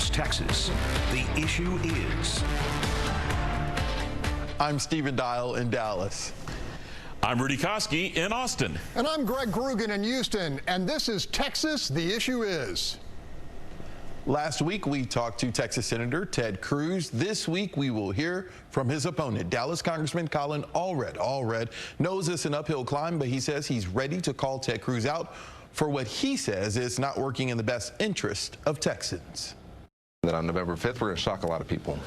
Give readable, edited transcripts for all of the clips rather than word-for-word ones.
across Texas. The issue is. I'm Stephen Dial in Dallas. I'm Rudy Koski in Austin. And I'm Greg Grugan in Houston. And this is Texas, the issue is. Last week, we talked to Texas Senator Ted Cruz. This week, we will hear from his opponent, Dallas Congressman Colin Allred. Allred knows it's an uphill climb, but he says he's ready to call Ted Cruz out for what he says is not working in the best interest of Texans. That on November 5th, we're going to shock a lot of people.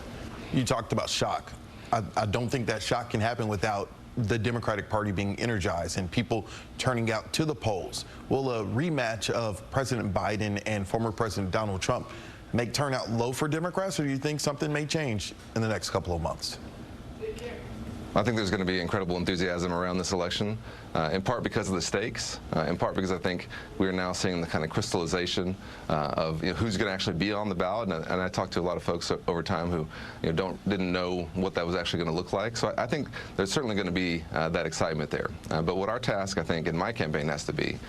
You talked about shock. I don't think that shock can happen without the Democratic Party being energized and people turning out to the polls. Will a rematch of President Biden and former President Donald Trump make turnout low for Democrats, or do you think something may change in the next couple of months? I think there's going to be incredible enthusiasm around this election, in part because of the stakes, in part because I think we are now seeing the kind of crystallization of who's going to actually be on the ballot. And I talked to a lot of folks over time who didn't know what that was actually going to look like. So I think there's certainly going to be that excitement there. But what our task, I think, in my campaign has to be,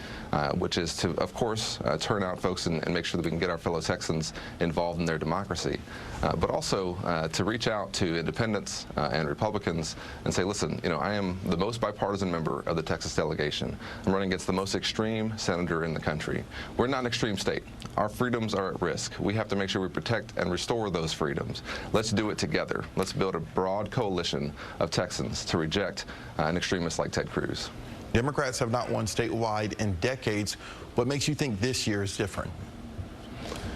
which is to, of course, turn out folks and make sure that we can get our fellow Texans involved in their democracy, but also to reach out to independents and Republicans and say, listen, I am the most bipartisan member of the Texas delegation. I'm running against the most extreme senator in the country. We're not an extreme state. Our freedoms are at risk. We have to make sure we protect and restore those freedoms. Let's do it together. Let's build a broad coalition of Texans to reject an extremist like Ted Cruz. Democrats have not won statewide in decades. What makes you think this year is different?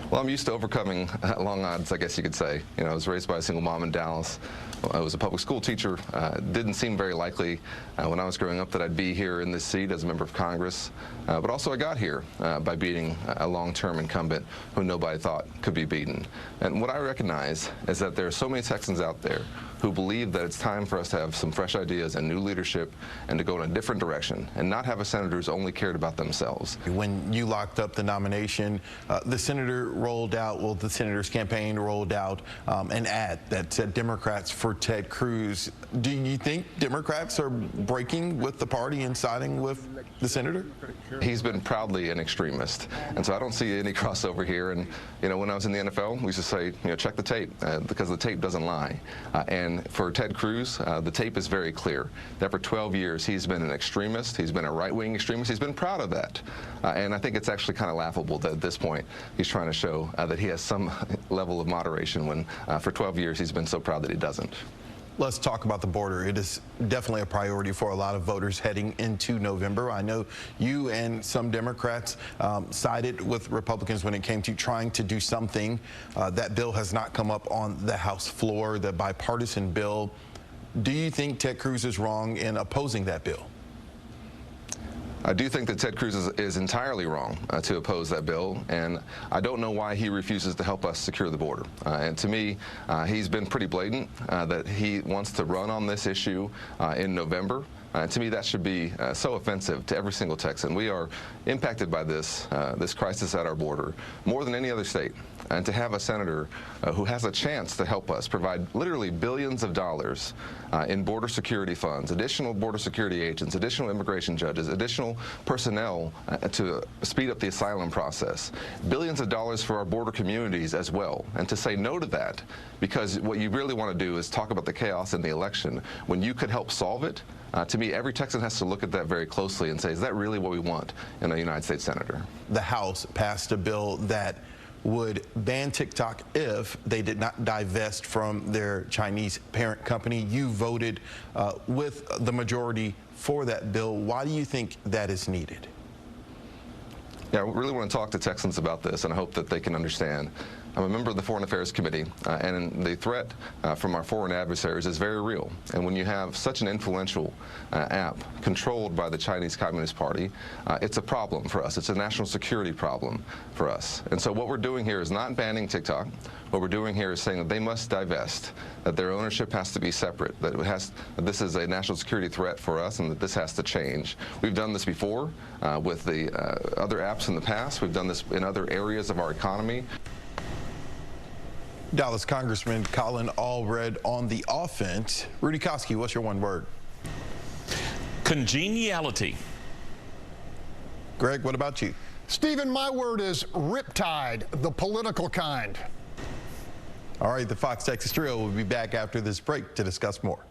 Well, I'm used to overcoming long odds, I guess you could say. I was raised by a single mom in Dallas. I was a public school teacher. Didn't seem very likely when I was growing up that I'd be here in this seat as a member of Congress. But also I got here by beating a long-term incumbent who nobody thought could be beaten. And what I recognize is that there are so many Texans out there who believe that it's time for us to have some fresh ideas and new leadership and to go in a different direction and not have a senator who's only cared about themselves. When you locked up the nomination, the senator rolled out, well, the senator's campaign rolled out an ad that said Democrats for Ted Cruz. Do you think Democrats are breaking with the party and siding with the senator? He's been proudly an extremist, and so I don't see any crossover here. And when I was in the NFL, we used to say, check the tape because the tape doesn't lie. And for Ted Cruz, the tape is very clear that for 12 years he's been an extremist. He's been a right-wing extremist. He's been proud of that. And I think it's actually kind of laughable that at this point he's trying to show that he has some level of moderation when for 12 years he's been so proud that he doesn't. Let's talk about the border. It is definitely a priority for a lot of voters heading into November. I know you and some Democrats sided with Republicans when it came to trying to do something. That bill has not come up on the House floor, the bipartisan bill. Do you think Ted Cruz is wrong in opposing that bill? I do think that Ted Cruz is entirely wrong to oppose that bill, and I don't know why he refuses to help us secure the border. And to me, he's been pretty blatant that he wants to run on this issue in November. To me, that should be so offensive to every single Texan. We are impacted by this crisis at our border more than any other state. And to have a senator who has a chance to help us provide literally billions of dollars in border security funds, additional border security agents, additional immigration judges, additional personnel to speed up the asylum process, billions of dollars for our border communities as well, and to say no to that because what you really want to do is talk about the chaos in the election when you could help solve it. To me, every Texan has to look at that very closely and say, is that really what we want in a United States senator? The House passed a bill that would ban TikTok if they did not divest from their Chinese parent company. You voted with the majority for that bill. Why do you think that is needed? Yeah, I really want to talk to Texans about this, and I hope that they can understand. I'm a member of the Foreign Affairs Committee, and the threat from our foreign adversaries is very real. And when you have such an influential app controlled by the Chinese Communist Party, it's a problem for us. It's a national security problem for us. And so what we're doing here is not banning TikTok. What we're doing here is saying that they must divest, that their ownership has to be separate, that this is a national security threat for us, and that this has to change. We've done this before with the other apps in the past. We've done this in other areas of our economy. Dallas Congressman Colin Allred on the offense. Rudy Koski, what's your one word? Congeniality. Greg, what about you? Stephen, my word is riptide, the political kind. All right, the Fox Texas Trio will be back after this break to discuss more.